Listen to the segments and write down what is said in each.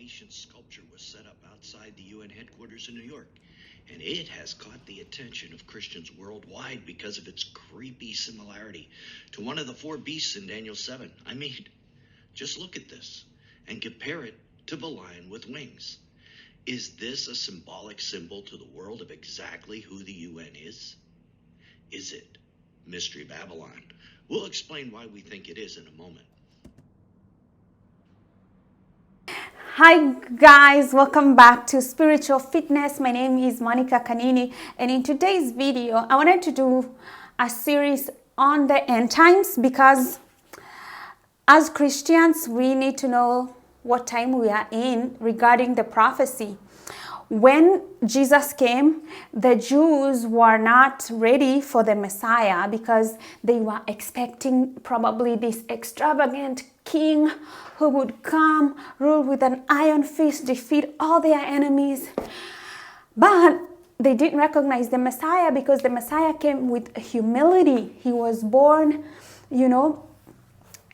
animation sculpture was set up outside the UN headquarters in New York, and it has caught the attention of Christians worldwide because of its creepy similarity to one of the four beasts in Daniel 7. I mean, just look at this and compare it to the lion with wings. Is this a symbolic symbol to the world of exactly who the UN is? Is it Mystery Babylon? We'll explain why we think it is in a moment. Hi guys, welcome back to Spiritual Fitness. My name is Monica Kanini, and in today's video I wanted to do a series on the end times because as Christians we need to know what time we are in regarding the prophecy. When Jesus came, the Jews were not ready for the Messiah because they were expecting probably this extravagant king who would come, rule with an iron fist, defeat all their enemies. But they didn't recognize the Messiah because the Messiah came with humility. He was born,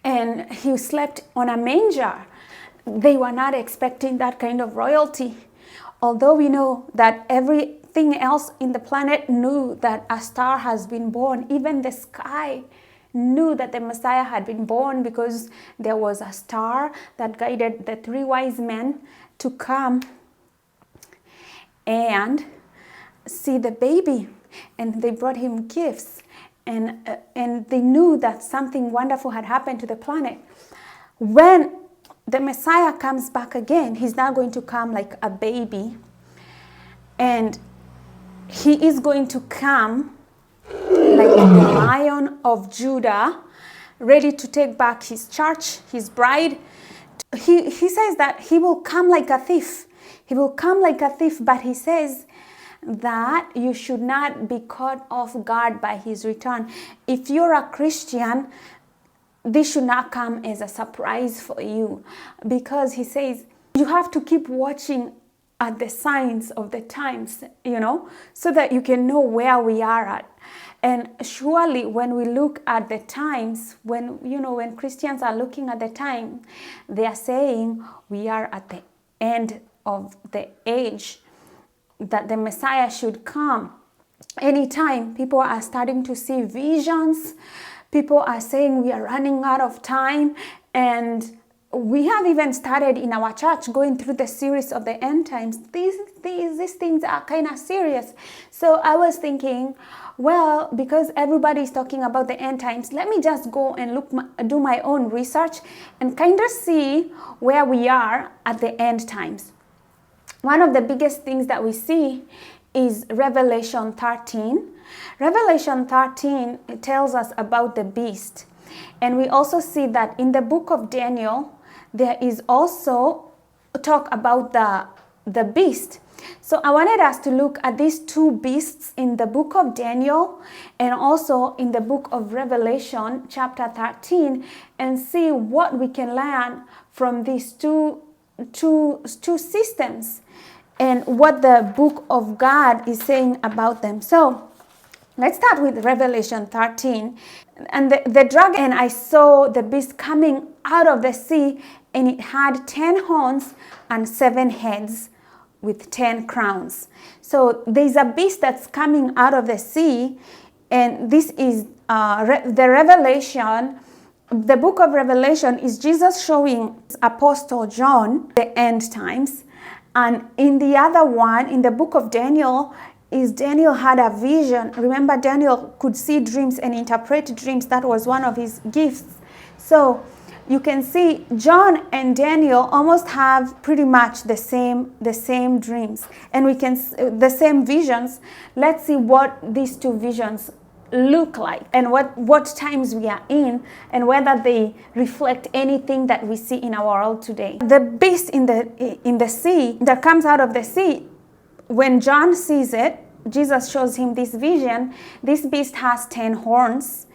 and he slept on a manger. They were not expecting that kind of royalty. Although we know that everything else in the planet knew that a star has been born, even the sky knew that the Messiah had been born because there was a star that guided the three wise men to come and see the baby. And they brought him gifts. And they knew that something wonderful had happened to the planet. When the Messiah comes back again, he's not going to come like a baby, and he is going to come like the Lion of Judah, ready to take back his church, his bride. He says that he will come like a thief. He will come like a thief, but he says that you should not be caught off guard by his return. If you're a Christian, this should not come as a surprise for you, because he says you have to keep watching at the signs of the times, so that you can know where we are at. And surely when we look at the times, when Christians are looking at the time, they are saying we are at the end of the age, that the Messiah should come anytime. People are starting to see visions. People are saying we are running out of time, and we have even started in our church going through the series of the end times. These things are kind of serious. So I was thinking, well, because everybody is talking about the end times, let me just go and do my own research and kind of see where we are at the end times. One of the biggest things that we see is Revelation 13. Revelation 13 tells us about the beast. And we also see that in the book of Daniel, there is also talk about the beast. So I wanted us to look at these two beasts in the book of Daniel and also in the book of Revelation chapter 13 and see what we can learn from these two systems and what the book of God is saying about them. So let's start with Revelation 13. And the dragon, and I saw the beast coming out of the sea, and it had 10 horns and 7 heads with 10 crowns. So there's a beast that's coming out of the sea, and this is the Revelation. The book of Revelation is Jesus showing Apostle John the end times. And in the other one, in the book of Daniel, is Daniel had a vision. Remember, Daniel could see dreams and interpret dreams. That was one of his gifts. So you can see John and Daniel almost have pretty much the same dreams, and we can the same visions. Let's see what these two visions look like and what times we are in, and whether they reflect anything that we see in our world today. The beast in the sea that comes out of the sea, when John sees it, Jesus shows him this vision. This beast has 10 horns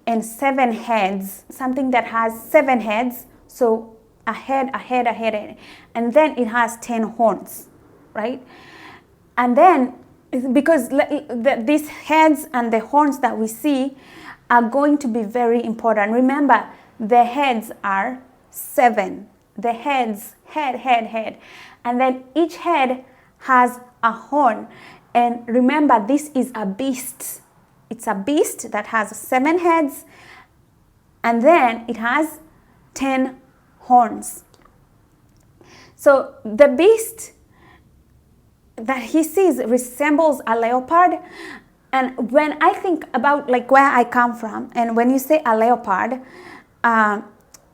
and 7 heads, something that has 7 heads, so a head, and then it has 10 horns, right? And then, because these heads and the horns that we see are going to be very important. Remember, the heads are 7. the heads, head. And then each head has a horn. And remember, this is a beast. It's a beast that has 7 heads, and then it has 10 horns. So the beast that he sees resembles a leopard. And when I think about like where I come from, and when you say a leopard,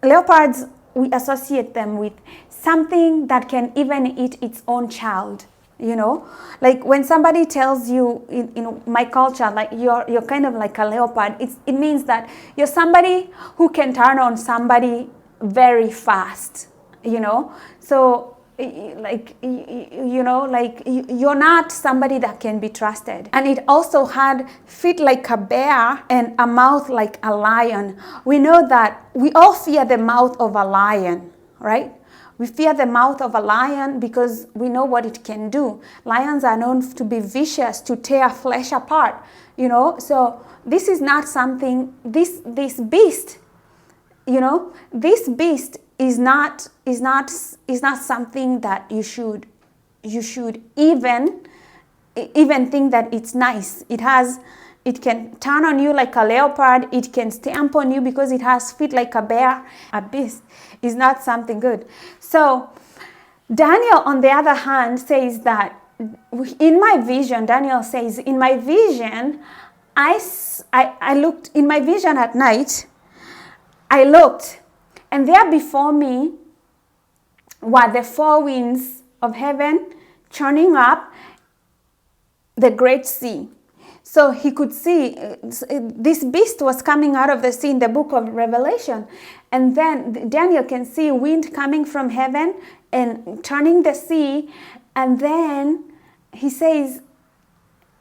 leopards, we associate them with something that can even eat its own child. You know, like when somebody tells you in my culture, like you're kind of like a leopard, it means that you're somebody who can turn on somebody very fast, you know. So like, you know, like you're not somebody that can be trusted. And it also had feet like a bear and a mouth like a lion. We know that we all fear the mouth of a lion, right? We fear the mouth of a lion because we know what it can do. Lions are known to be vicious, to tear flesh apart, you know. So this is not something, this beast, you know, this beast is not something that you should even think that it's nice. It can turn on you like a leopard. It can stamp on you because it has feet like a bear. A beast is not something good. So Daniel, on the other hand, says that in my vision, Daniel says, in my vision, I looked, in my vision at night, I looked, and there before me were the 4 winds of heaven churning up the great sea. So he could see this beast was coming out of the sea in the book of Revelation. And then Daniel can see wind coming from heaven and turning the sea. And then he says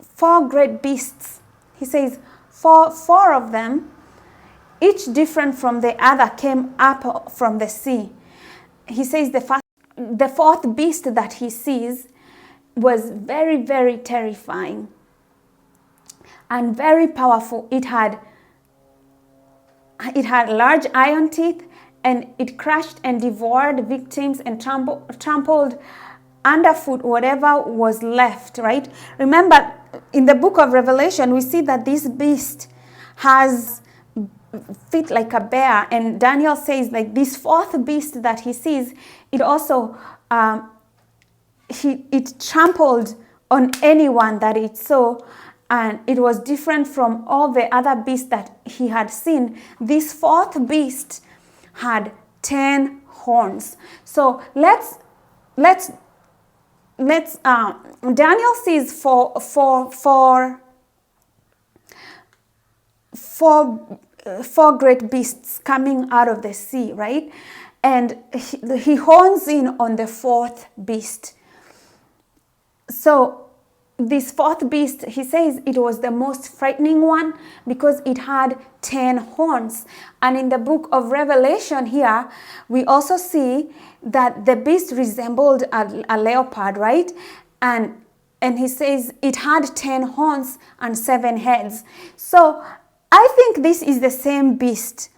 4 great beasts. He says four of them, each different from the other, came up from the sea. He says the 4th beast that he sees was very, very terrifying and very powerful. It had large iron teeth, and it crushed and devoured victims and trampled underfoot whatever was left, right? Remember, in the book of Revelation, we see that this beast has feet like a bear, and Daniel says like this 4th beast that he sees, it also it trampled on anyone that it saw. And it was different from all the other beasts that he had seen. This 4th beast had 10 horns. So let's Daniel sees four great beasts coming out of the sea, right? And he hones in on the 4th beast. So this 4th beast, he says it was the most frightening one because it had 10 horns. And in the book of Revelation here, we also see that the beast resembled a leopard, right? And he says it had 10 horns and 7 heads. So I think this is the same beast.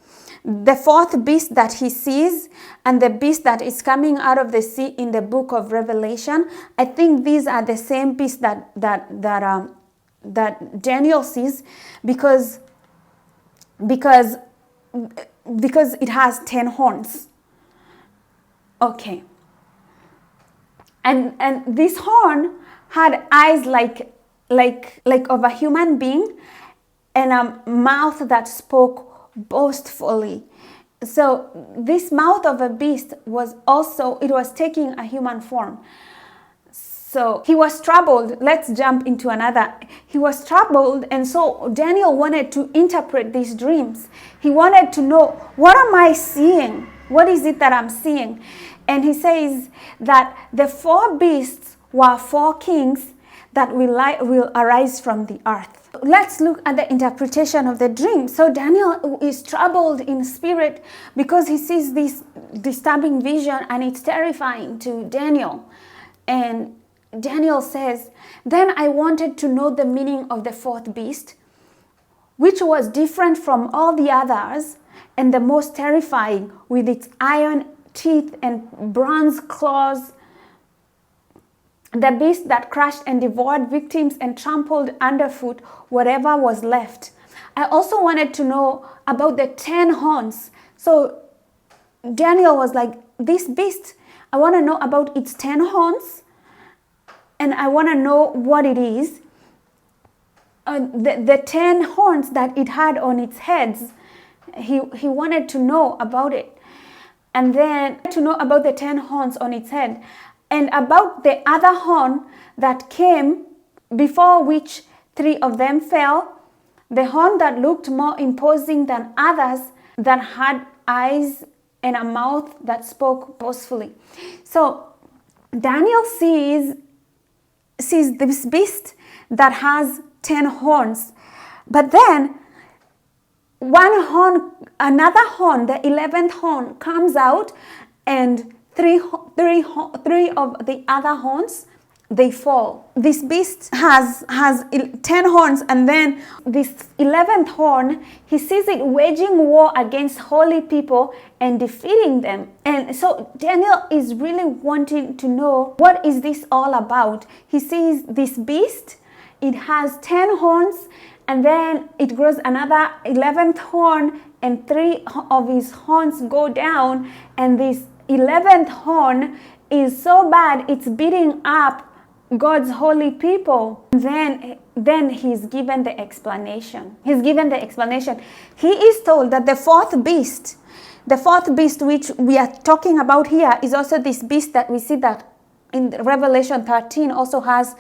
The 4th beast that he sees and the beast that is coming out of the sea in the book of Revelation, I think these are the same beast that Daniel sees because it has 10 horns. Okay. And this horn had eyes like of a human being and a mouth that spoke boastfully. So this mouth of a beast was taking a human form. So he was troubled. Let's jump into another. He was troubled, and so Daniel wanted to interpret these dreams. He wanted to know, what am I seeing? What is it that I'm seeing? And he says that the 4 beasts were 4 kings that will arise from the earth. Let's look at the interpretation of the dream. So Daniel is troubled in spirit because he sees this disturbing vision, and it's terrifying to Daniel. And Daniel says, then I wanted to know the meaning of the 4th beast, which was different from all the others and the most terrifying, with its iron teeth and bronze claws. The beast that crushed and devoured victims and trampled underfoot whatever was left. I also wanted to know about the 10 horns. So Daniel was like, this beast, I want to know about its 10 horns, and I want to know what it is. The 10 horns that it had on its heads, he wanted to know about it. And then to know about the 10 horns on its head, and about the other horn that came, before which 3 of them fell, the horn that looked more imposing than others, that had eyes and a mouth that spoke boastfully. So Daniel sees this beast that has 10 horns, but then one horn, another horn, the 11th horn, comes out, and three of the other horns, they fall. This beast has 10 horns, and then this 11th horn, he sees it waging war against holy people and defeating them. And so Daniel is really wanting to know, what is this all about? He sees this beast, it has 10 horns, and then it grows another 11th horn, and 3 of his horns go down, and this 11th horn is so bad it's beating up God's holy people. Then he's given the explanation. He is told that the fourth beast which we are talking about here is also this beast that we see that in Revelation 13 also has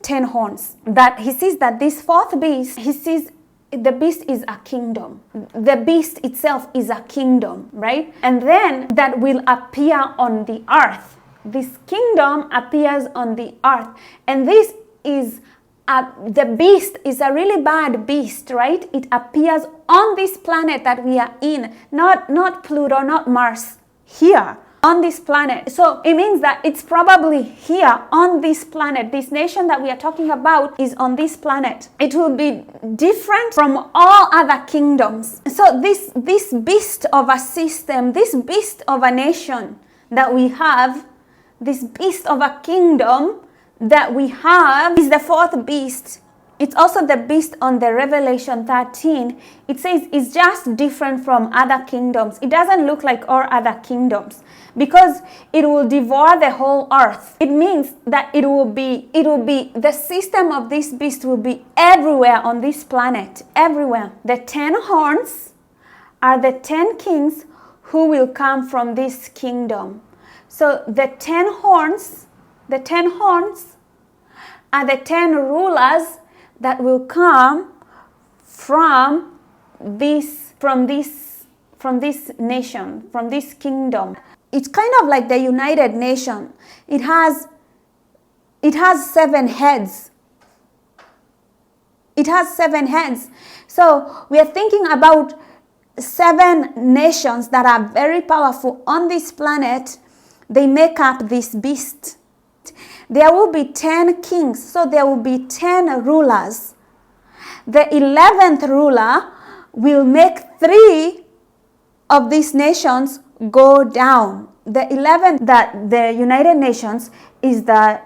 10 horns. That he sees that this fourth beast, he sees the beast is a kingdom. The beast itself is a kingdom, right? And then that will appear on the earth. This kingdom appears on the earth. And this is, the beast is a really bad beast, right? It appears on this planet that we are in. Not Pluto, not Mars. Here, on this planet. So it means that it's probably here on this planet. This nation that we are talking about is on this planet. It will be different from all other kingdoms. So this beast of a system, this beast of a nation that we have, this beast of a kingdom that we have is the fourth beast. It's also the beast on the Revelation 13. It says it's just different from other kingdoms. It doesn't look like all other kingdoms because it will devour the whole earth. It means that it will be the system of this beast will be everywhere on this planet, everywhere. The 10 horns are the 10 kings who will come from this kingdom. So the 10 horns are the 10 rulers that will come from this nation, from this kingdom. It's kind of like the United Nation. It has 7 heads. It has 7 heads. So we are thinking about 7 nations that are very powerful on this planet. They make up this beast. There will be 10 kings, so there will be 10 rulers. The 11th ruler will make 3 of these nations go down. The 11th, that the United Nations is the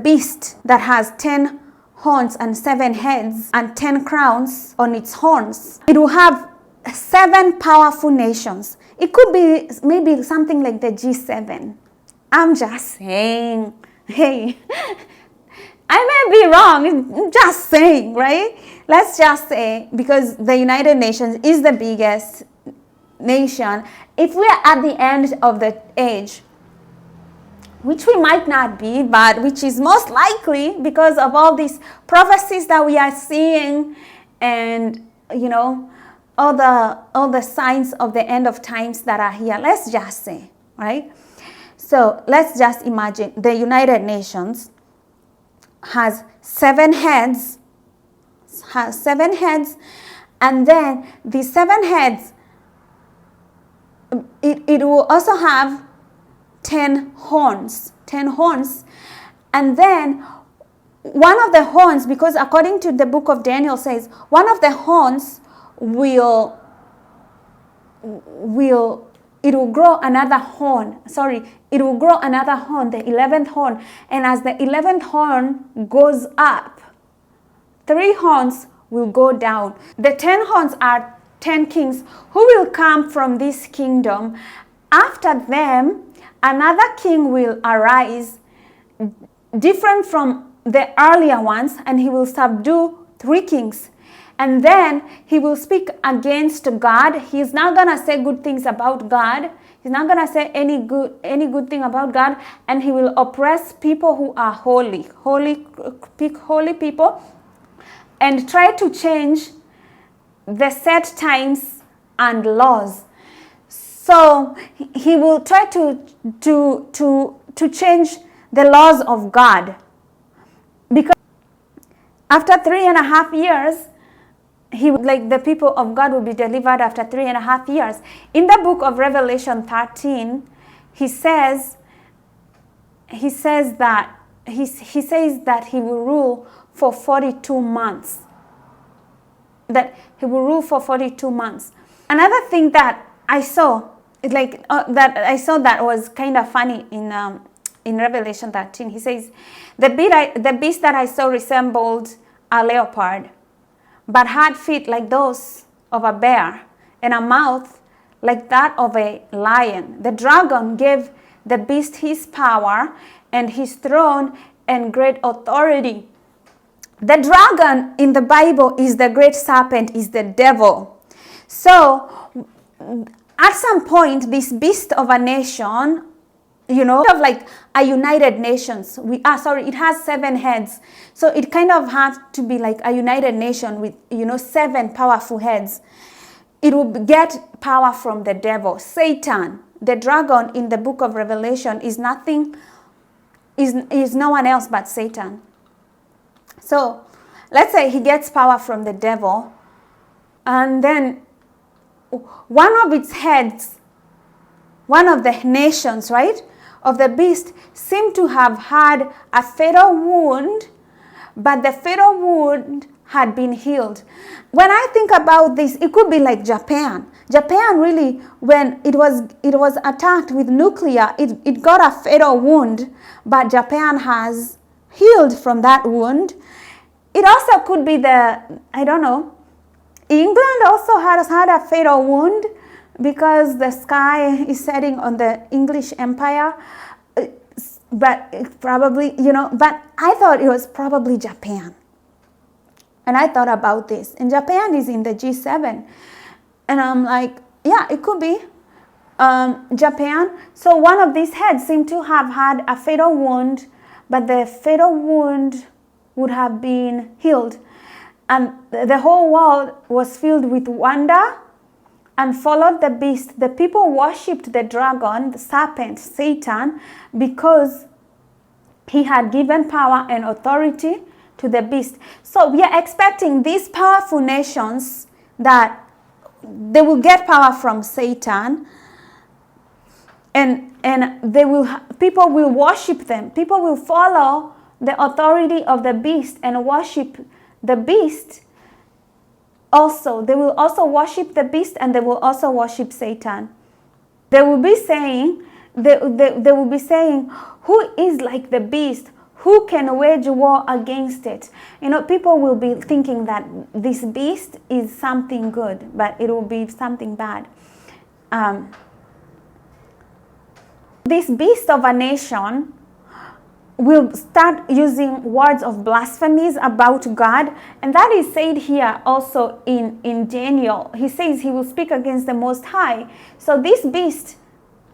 beast that has 10 horns and 7 heads and 10 crowns on its horns. It will have 7 powerful nations. It could be maybe something like the G7. I'm just saying, hey, I may be wrong, I'm just saying, right? Let's just say, because the United Nations is the biggest nation, if we are at the end of the age, which we might not be, but which is most likely because of all these prophecies that we are seeing and, all the signs of the end of times that are here. Let's just say, right? So let's just imagine the United Nations has 7 heads, and then the 7 heads, it will also have 10 horns, and then one of the horns, because according to the book of Daniel says, one of the horns will will grow another horn. It will grow another horn, the 11th horn. And as the 11th horn goes up, 3 horns will go down. The 10 horns are 10 kings who will come from this kingdom. After them, another king will arise, different from the earlier ones, and he will subdue 3 kings. And then he will speak against God. He's not going to say good things about God. He's not going to say any good thing about God. And he will oppress people who are holy people, and try to change the set times and laws. So he will try to change the laws of God. Because after 3.5 years, the people of God will be delivered after 3.5 years. In the book of Revelation 13, he says that he will rule for 42 months. That he will rule for 42 months. Another thing that I saw, that was kind of funny in Revelation 13. He says, the beast that I saw resembled a leopard, but had feet like those of a bear, and a mouth like that of a lion. The dragon gave the beast his power and his throne and great authority. The dragon in the Bible is the great serpent, is the devil. So at some point, this beast of a nation, of like a United Nations. It has 7 heads. So it kind of has to be like a United Nation with, 7 powerful heads. It will get power from the devil. Satan, the dragon in the book of Revelation, is no one else but Satan. So let's say he gets power from the devil, and then one of its heads, one of the nations, right, of the beast, seemed to have had a fatal wound, but the fatal wound had been healed. When I think about this, it could be like Japan. Japan really, when it was attacked with nuclear, it got a fatal wound, but Japan has healed from that wound. It also could be England also has had a fatal wound because the sky is setting on the English Empire. But probably, but I thought it was probably Japan. And I thought about this. And Japan is in the G7. And I'm like, yeah, it could be Japan. So one of these heads seemed to have had a fatal wound, but the fatal wound would have been healed. And the whole world was filled with wonder and followed the beast. The people worshipped the dragon, the serpent, Satan, because he had given power and authority to the beast. So we are expecting these powerful nations that they will get power from Satan, and people will worship them. People will follow the authority of the beast and worship the beast. Also, they will also worship the beast, and they will also worship Satan. They will be saying, who is like the beast? Who can wage war against it? People will be thinking that this beast is something good, but it will be something bad. This beast of a nation will start using words of blasphemies about God, and that is said here also in Daniel. He says he will speak against the Most High. So this beast,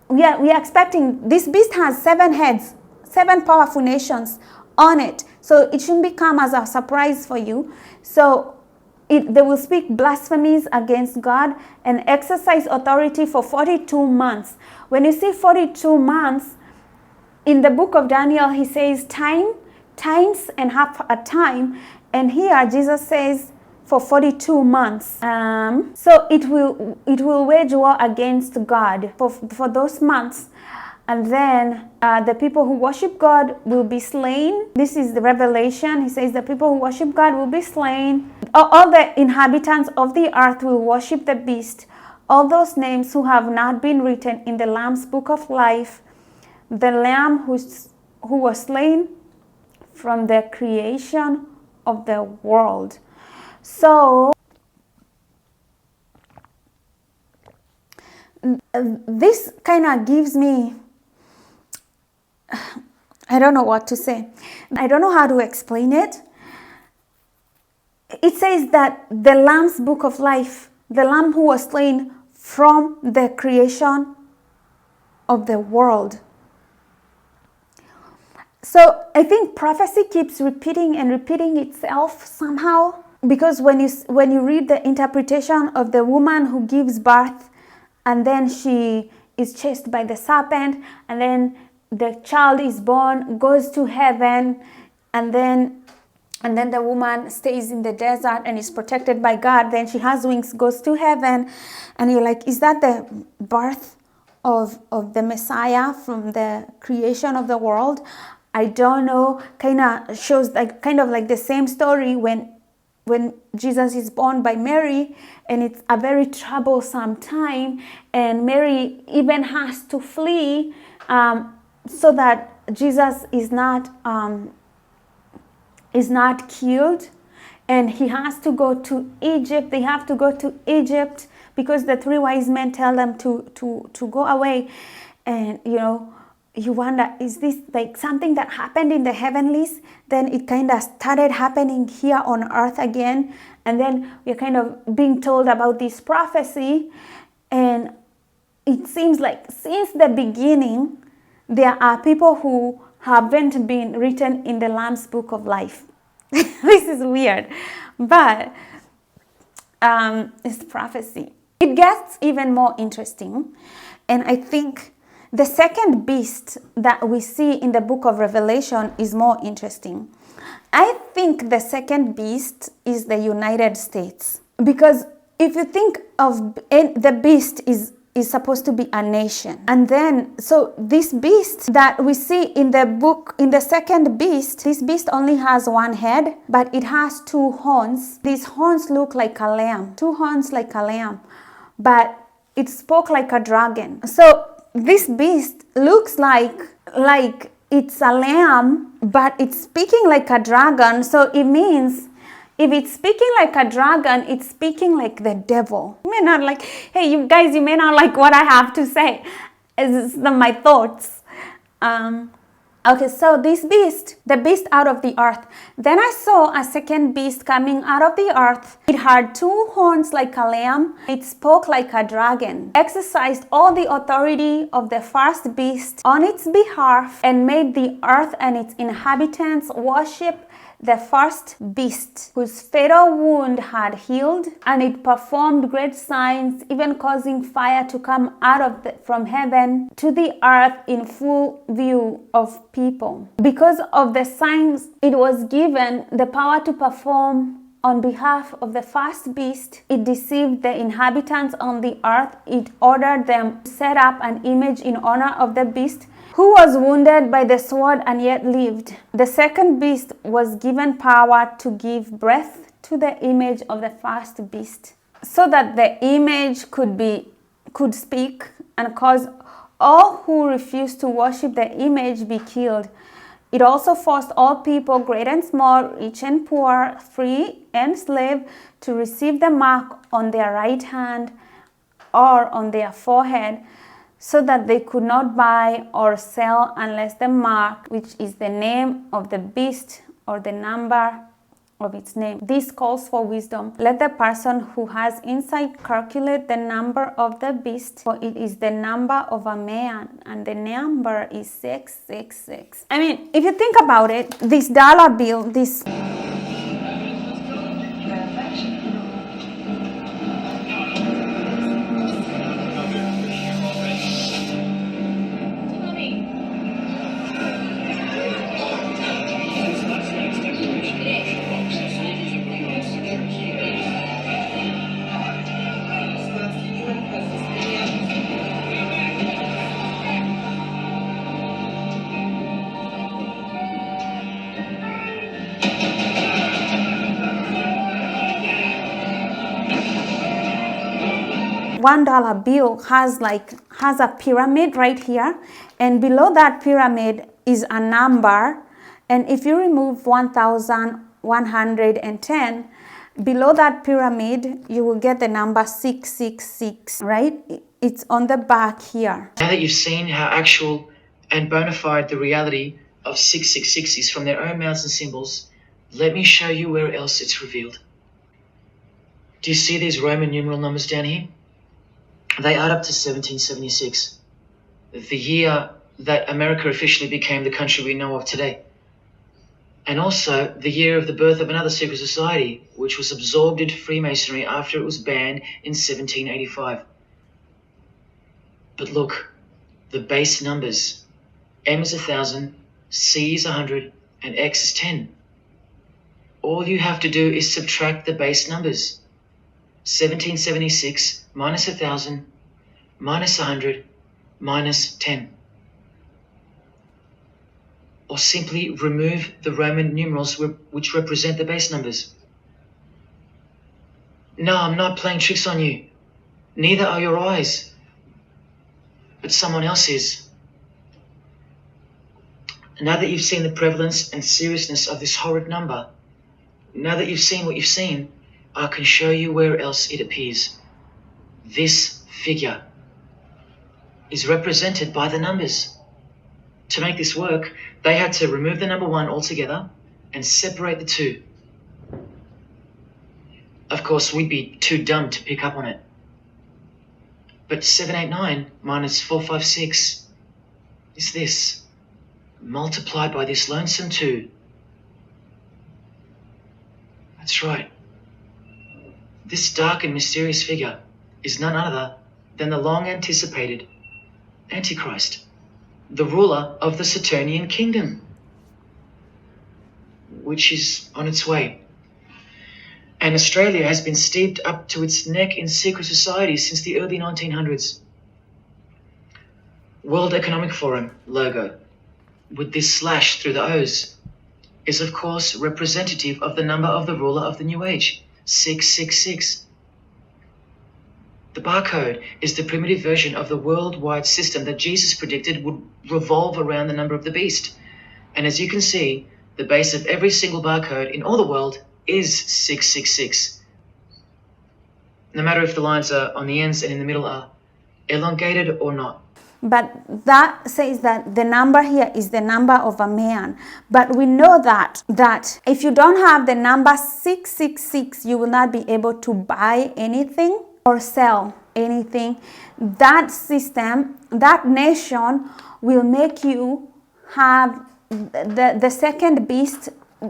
we are expecting, this beast has 7 heads, 7 powerful nations on it. So it shouldn't come as a surprise for you. So they will speak blasphemies against God and exercise authority for 42 months. When you see 42 months, in the book of Daniel, he says times and half a time. And here Jesus says for 42 months. So it will wage war against God for those months. And then the people who worship God will be slain. This is the Revelation. He says the people who worship God will be slain. All the inhabitants of the earth will worship the beast. all those names who have not been written in the Lamb's book of life, the Lamb who was slain from the creation of the world. So this kind of gives me, I don't know what to say. I don't know how to explain it. It says that the Lamb's book of life, the Lamb who was slain from the creation of the world. So I think prophecy keeps repeating and repeating itself somehow, because when you read the interpretation of the woman who gives birth, and then she is chased by the serpent, and then the child is born, goes to heaven, and then the woman stays in the desert and is protected by God. Then she has wings, goes to heaven, and you're like, is that the birth of the Messiah from the creation of the world? I don't know. Kind of shows like the same story when Jesus is born by Mary, and it's a very troublesome time, and Mary even has to flee so that Jesus is not killed, and he has to go to Egypt. They have to go to Egypt because the three wise men tell them to go away. And you wonder, is this like something that happened in the heavenlies? Then it kind of started happening here on earth again, and then we're kind of being told about this prophecy. And it seems like since the beginning there are people who haven't been written in the Lamb's book of life. This is weird, but it's prophecy. It gets even more interesting, and I think the second beast that we see in the book of Revelation is more interesting. I think the second beast is the United States, because if you think of the beast is supposed to be a nation, and then so this beast that we see in the book, in the second beast, this beast only has one head, but it has two horns. These horns look like a lamb, two horns like a lamb, but it spoke like a dragon. So this beast looks like it's a lamb, but it's speaking like a dragon. So it means if it's speaking like a dragon, it's speaking like the devil. You may not like, hey, you guys, you may not like what I have to say. It's my thoughts. Okay, so this beast, the beast out of the earth. Then I saw a second beast coming out of the earth. It had two horns like a lamb. It spoke like a dragon, exercised all the authority of the first beast on its behalf, and made the earth and its inhabitants worship the first beast, whose fatal wound had healed, and it performed great signs, even causing fire to come out from heaven to the earth in full view of people. Because of the signs it was given the power to perform on behalf of the first beast, it deceived the inhabitants on the earth. It ordered them to set up an image in honor of the beast, who was wounded by the sword and yet lived. The second beast was given power to give breath to the image of the first beast, so that the image could speak and cause all who refused to worship the image be killed. It also forced all people, great and small, rich and poor, free and slave, to receive the mark on their right hand or on their forehead, so that they could not buy or sell unless the mark, which is the name of the beast or the number of its name. This calls for wisdom. Let the person who has insight calculate the number of the beast, for it is the number of a man, and the number is 666. I mean, if you think about it, this dollar bill, this $1 bill has a pyramid right here, and below that pyramid is a number. And if you remove 1,110, below that pyramid, you will get the number 666, right? It's on the back here. Now that you've seen how actual and bona fide the reality of 666 is from their own mouths and symbols, let me show you where else it's revealed. Do you see these Roman numeral numbers down here? They add up to 1776, the year that America officially became the country we know of today. And also the year of the birth of another secret society, which was absorbed into Freemasonry after it was banned in 1785. But look, the base numbers. M is 1,000, C is 100, and X is 10. All you have to do is subtract the base numbers. 1776 minus 1,000 minus 100 minus 10. Or simply remove the Roman numerals which represent the base numbers. No, I'm not playing tricks on you. Neither are your eyes. But someone else is. Now that you've seen the prevalence and seriousness of this horrid number, now that you've seen what you've seen, I can show you where else it appears. This figure is represented by the numbers. To make this work, they had to remove the number 1 altogether and separate the 2. Of course, we'd be too dumb to pick up on it. But 789 minus 456 is this, multiplied by this lonesome 2. That's right. This dark and mysterious figure is none other than the long-anticipated Antichrist, the ruler of the Saturnian kingdom, which is on its way. And Australia has been steeped up to its neck in secret societies since the early 1900s. World Economic Forum logo, with this slash through the O's, is of course representative of the number of the ruler of the New Age, 666. The barcode is the primitive version of the worldwide system that Jesus predicted would revolve around the number of the beast. And as you can see, the base of every single barcode in all the world is 666. No matter if the lines are on the ends and in the middle are elongated or not. But that says that the number here is the number of a man. But we know that if you don't have the number 666, you will not be able to buy anything or sell anything. That system, that nation will make you have the second beast.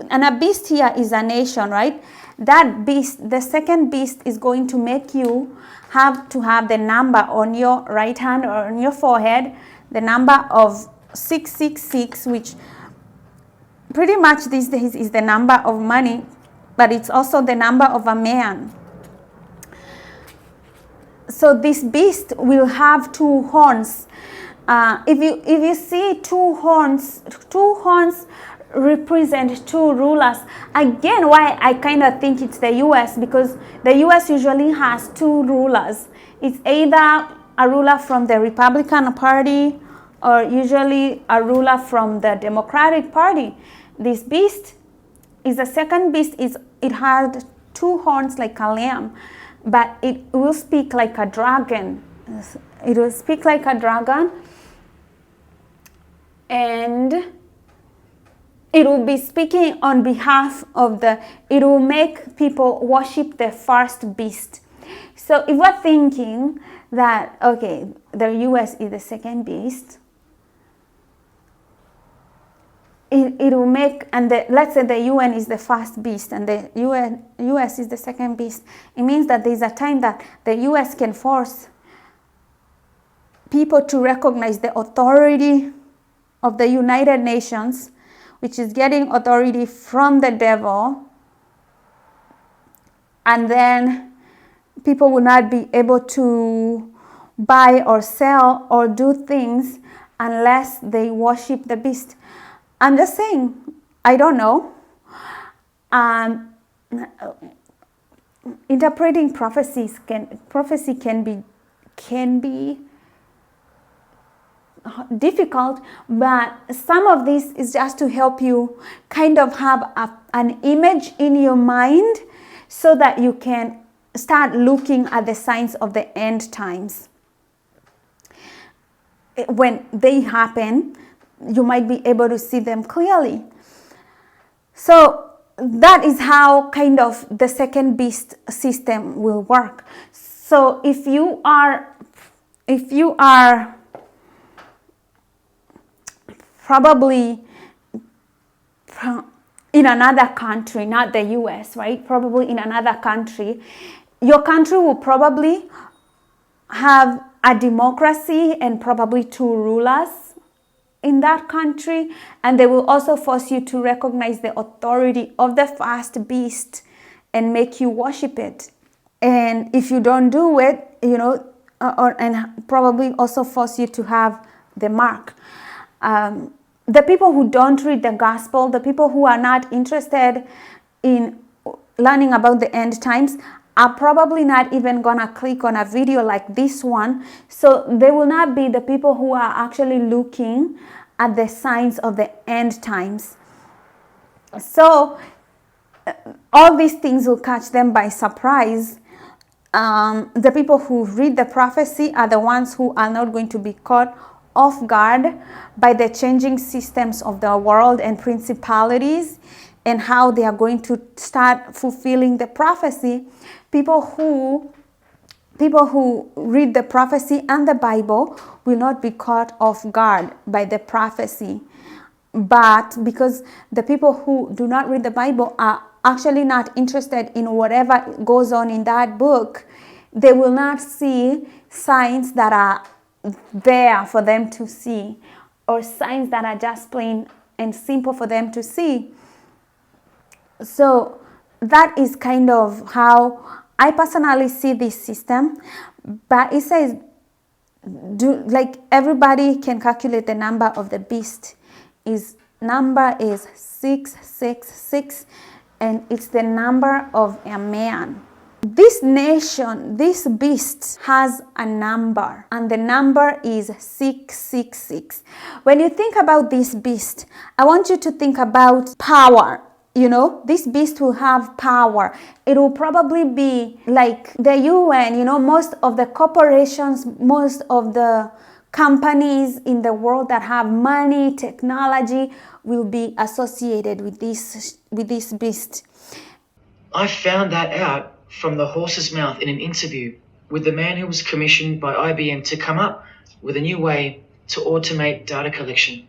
And a beast here is a nation, right? That beast, the second beast, is going to make you have to have the number on your right hand or on your forehead, the number of 666, which pretty much these days is the number of money, but it's also the number of a man. So this beast will have 2 horns. If you see 2 horns represent 2 rulers. Again, why I kind of think it's the US, because the US usually has 2 rulers. It's either a ruler from the Republican Party or usually a ruler from the Democratic Party. This beast is the second beast. It had 2 horns like a lamb, but it will speak like a dragon. It will speak like a dragon, and it will be speaking on behalf of it will make people worship the first beast. So if we're thinking that, okay, the US is the second beast, it will make, and let's say the UN is the first beast and the US is the second beast. It means that there's a time that the US can force people to recognize the authority of the United Nations, which is getting authority from the devil, and then people will not be able to buy or sell or do things unless they worship the beast. I'm just saying, I don't know. Interpreting prophecy can be can be difficult, but some of this is just to help you kind of have an image in your mind so that you can start looking at the signs of the end times. When they happen, you might be able to see them clearly. So that is how kind of the second beast system will work. So if you are probably in another country, not the US, right? Probably in another country, your country will probably have a democracy and probably two rulers in that country, and they will also force you to recognize the authority of the first beast and make you worship it. And if you don't do it, and probably also force you to have the mark. The people who don't read the gospel, the people who are not interested in learning about the end times, are probably not even gonna click on a video like this one. So they will not be the people who are actually looking at the signs of the end times. So all these things will catch them by surprise. The people who read the prophecy are the ones who are not going to be caught off guard by the changing systems of the world and principalities and how they are going to start fulfilling the prophecy. People who read the prophecy and the Bible will not be caught off guard by the prophecy. But because the people who do not read the Bible are actually not interested in whatever goes on in that book, they will not see signs that are there for them to see, or signs that are just plain and simple for them to see. So that is kind of how I personally see this system. But it says, everybody can calculate the number of the beast. His number is 666, and it's the number of a man. This nation, this beast, has a number, and the number is 666. When you think about this beast, I want you to think about power. This beast will have power. It will probably be like the UN, most of the corporations, most of the companies in the world that have money, technology, will be associated with this beast. I found that out from the horse's mouth in an interview with the man who was commissioned by IBM to come up with a new way to automate data collection.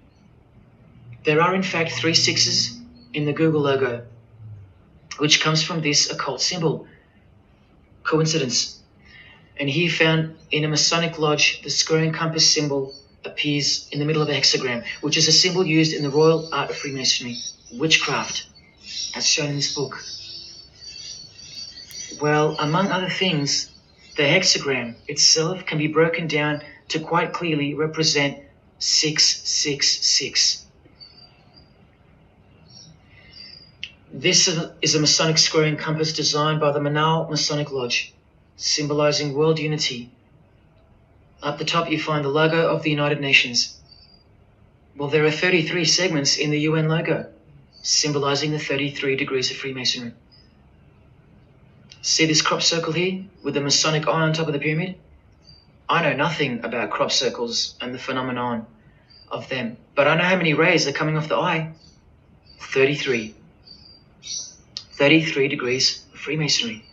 There are in fact 3 sixes in the Google logo, which comes from this occult symbol. Coincidence? And he found in a Masonic lodge the square and compass symbol appears in the middle of a hexagram, which is a symbol used in the royal art of Freemasonry, witchcraft, as shown in this book. Well, among other things, the hexagram itself can be broken down to quite clearly represent 666. This is a Masonic square and compass designed by the Manal Masonic Lodge, symbolizing world unity. Up the top you find the logo of the United Nations. Well, there are 33 segments in the UN logo, symbolizing the 33 degrees of Freemasonry. See this crop circle here with the Masonic eye on top of the pyramid? I know nothing about crop circles and the phenomenon of them, but I know how many rays are coming off the eye. 33. 33 degrees of Freemasonry.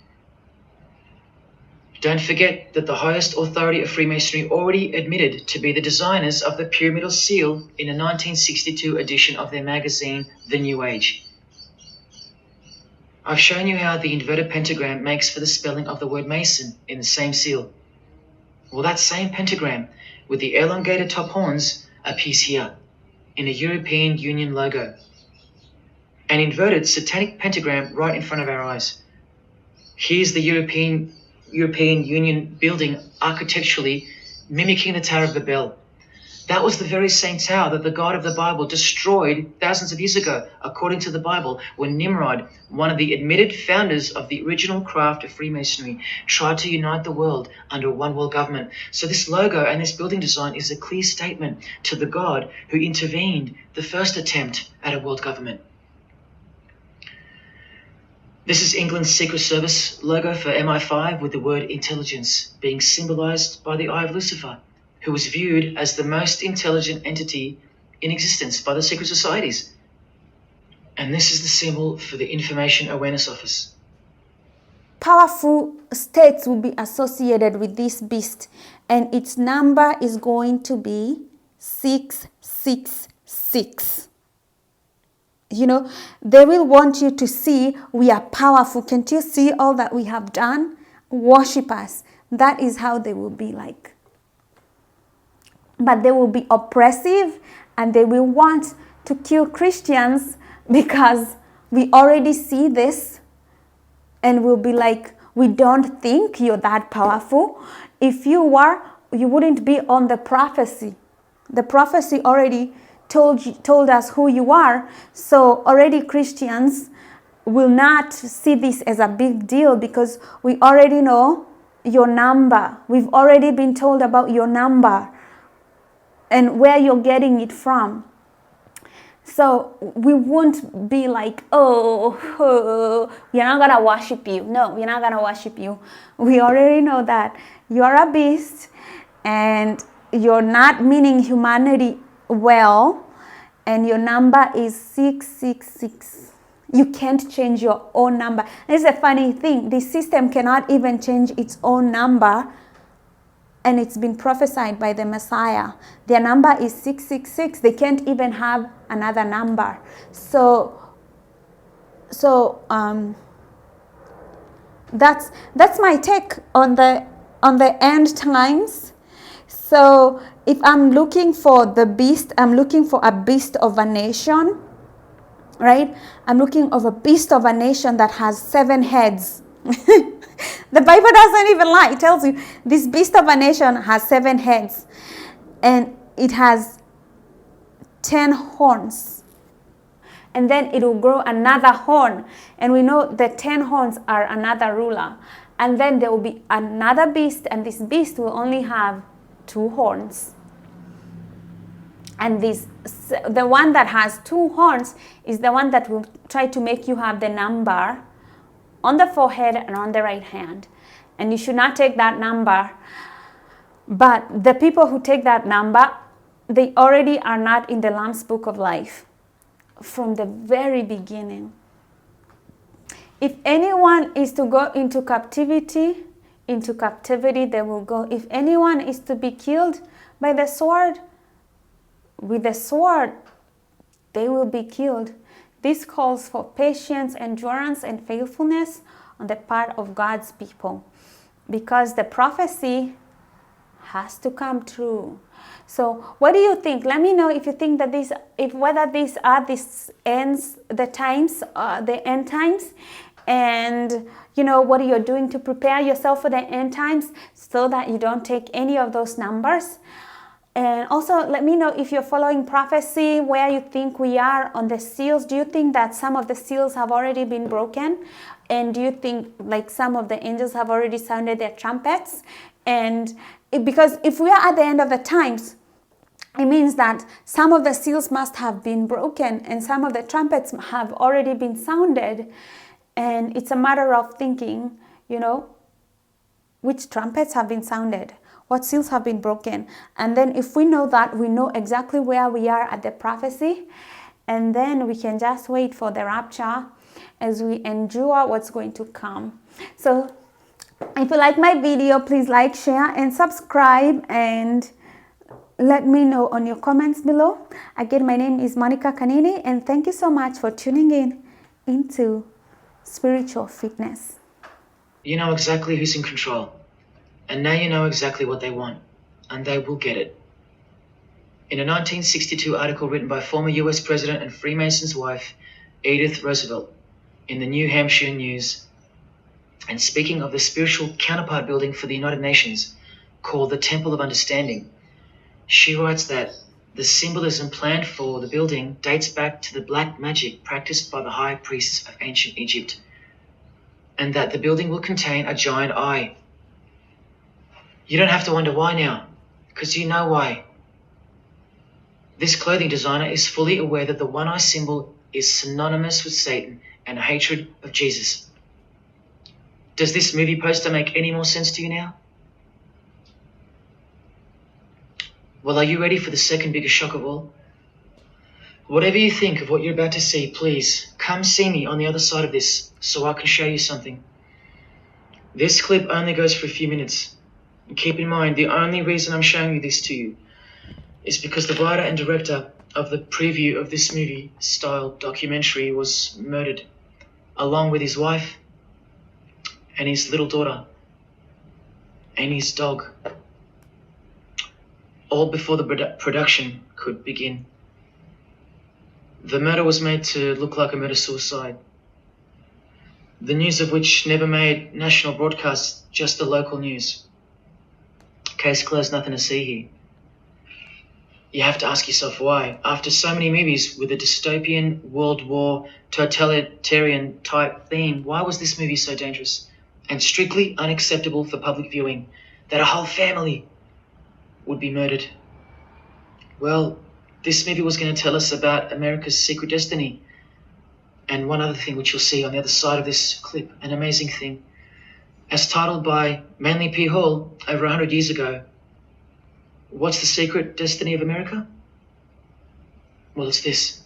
Don't forget that the highest authority of Freemasonry already admitted to be the designers of the pyramidal seal in a 1962 edition of their magazine, The New Age. I've shown you how the inverted pentagram makes for the spelling of the word Mason in the same seal. Well, that same pentagram with the elongated top horns appears here in a European Union logo. An inverted satanic pentagram right in front of our eyes. Here's the European Union building architecturally mimicking the Tower of Babel. That was the very same tower that the God of the Bible destroyed thousands of years ago, according to the Bible, when Nimrod, one of the admitted founders of the original craft of Freemasonry, tried to unite the world under a one-world government. So this logo and this building design is a clear statement to the God who intervened the first attempt at a world government. This is England's Secret Service logo for MI5, with the word intelligence being symbolized by the eye of Lucifer, who was viewed as the most intelligent entity in existence by the secret societies. And this is the symbol for the Information Awareness Office. Powerful states will be associated with this beast, and its number is going to be 666. You know, they will want you to see we are powerful. Can't you see all that we have done? Worship us. That is how they will be like. But they will be oppressive, and they will want to kill Christians because we already see this, and we'll be like, we don't think you're that powerful. If you were, you wouldn't be on the prophecy. The prophecy already told us who you are. So already Christians will not see this as a big deal because we already know your number. We've already been told about your number and where you're getting it from. So we won't be like, oh, we're not going to worship you. No, we're not going to worship you. We already know that you're a beast and you're not meaning humanity well, and your number is 666. You can't change your own number. It's a funny thing. The system cannot even change its own number, and it's been prophesied by the Messiah. Their number is 666. They can't even have another number. So that's my take on the end times. So if I'm looking for the beast, I'm looking for a beast of a nation, right? I'm looking for a beast of a nation that has 7 heads. The Bible doesn't even lie. It tells you this beast of a nation has 7 heads, and it has 10 horns. And then it will grow another horn. And we know the 10 horns are another ruler. And then there will be another beast, and this beast will only have 2 horns. And the one that has 2 horns is the one that will try to make you have the number on the forehead and on the right hand. And you should not take that number. But the people who take that number, they already are not in the Lamb's Book of Life from the very beginning. If anyone is to go into captivity they will go. If anyone is to be killed by the sword, with the sword, they will be killed. This calls for patience, endurance, and faithfulness on the part of God's people, because the prophecy has to come true. So what do you think? Let me know if you think that whether these are the end times, and you know what you're doing to prepare yourself for the end times so that you don't take any of those numbers. And also let me know if you're following prophecy, where you think we are on the seals. Do you think that some of the seals have already been broken? And do you think like some of the angels have already sounded their trumpets? And because if we are at the end of the times, it means that some of the seals must have been broken and some of the trumpets have already been sounded. And it's a matter of thinking, you know, which trumpets have been sounded, what seals have been broken. And then if we know that, we know exactly where we are at the prophecy. And then we can just wait for the rapture as we endure what's going to come. So if you like my video, please like, share, and subscribe. And let me know on your comments below. Again, my name is Monica Kanini, and thank you so much for tuning in into Spiritual Fitness. You know exactly who's in control. And now you know exactly what they want, and they will get it. In a 1962 article written by former US President and Freemason's wife, Edith Roosevelt, in the New Hampshire News, and speaking of the spiritual counterpart building for the United Nations, called the Temple of Understanding, She writes that the symbolism planned for the building dates back to the black magic practiced by the high priests of ancient Egypt, and that the building will contain a giant eye. You don't have to wonder why now, because you know why. This clothing designer is fully aware that the one-eye symbol is synonymous with Satan and a hatred of Jesus. Does this movie poster make any more sense to you now? Well, are you ready for the second biggest shock of all? Whatever you think of what you're about to see, please come see me on the other side of this so I can show you something. This clip only goes for a few minutes. And keep in mind, the only reason I'm showing you this to you is because the writer and director of the preview of this movie-style documentary was murdered, along with his wife and his little daughter and his dog, all before the production could begin. The murder was made to look like a murder-suicide, the news of which never made national broadcasts, just the local news. Case closed, nothing to see here. You have to ask yourself why. After so many movies with a dystopian, World War, totalitarian type theme, why was this movie so dangerous and strictly unacceptable for public viewing that a whole family would be murdered? Well, this movie was going to tell us about America's secret destiny. And one other thing which you'll see on the other side of this clip, an amazing thing. As titled by Manly P. Hall over 100 years ago, what's the secret destiny of America? Well, it's this.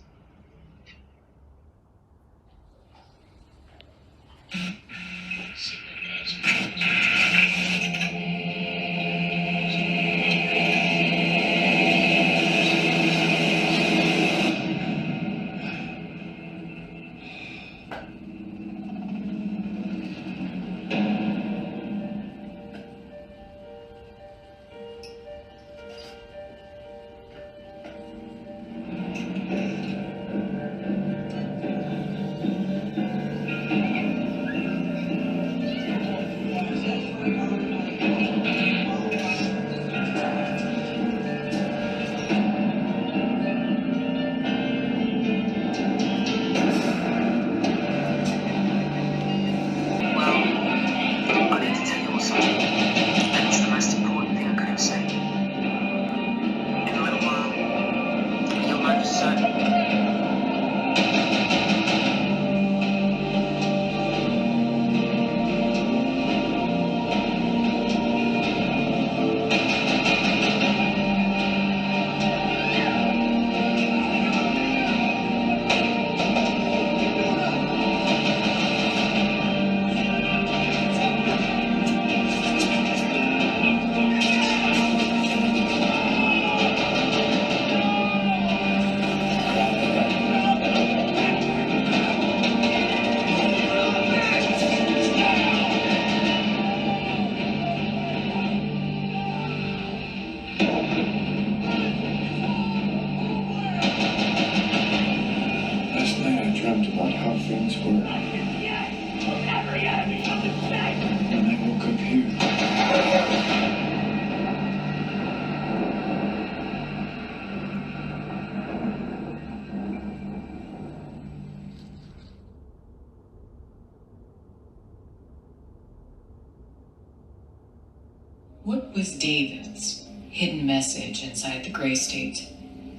What was David's hidden message inside the Grey State?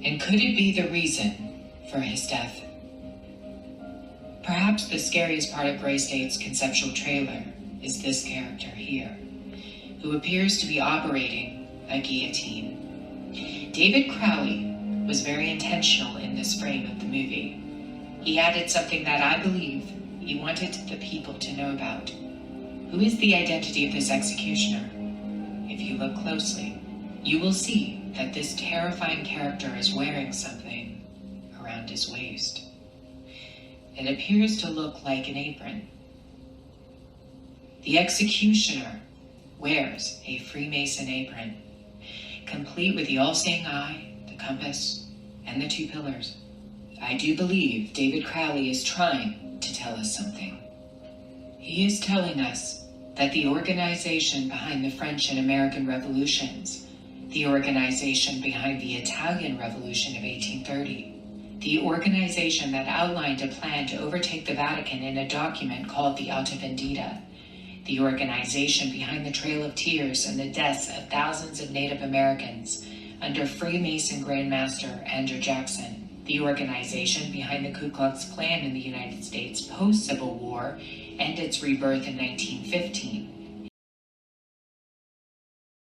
And could it be the reason for his death? Perhaps the scariest part of Grey State's conceptual trailer is this character here, who appears to be operating a guillotine. David Crowley was very intentional in this frame of the movie. He added something that I believe he wanted the people to know about. Who is the identity of this executioner? If you look closely, you will see that this terrifying character is wearing something around his waist. It appears to look like an apron. The executioner wears a Freemason apron, complete with the all-seeing eye, the compass, and the two pillars. I do believe David Crowley is trying to tell us something. He is telling us that the organization behind the French and American revolutions, the organization behind the Italian Revolution of 1830, the organization that outlined a plan to overtake the Vatican in a document called the Alta Vendita, the organization behind the Trail of Tears and the deaths of thousands of Native Americans under Freemason Grand Master Andrew Jackson, the organization behind the Ku Klux Klan in the United States post-Civil War and its rebirth in 1915,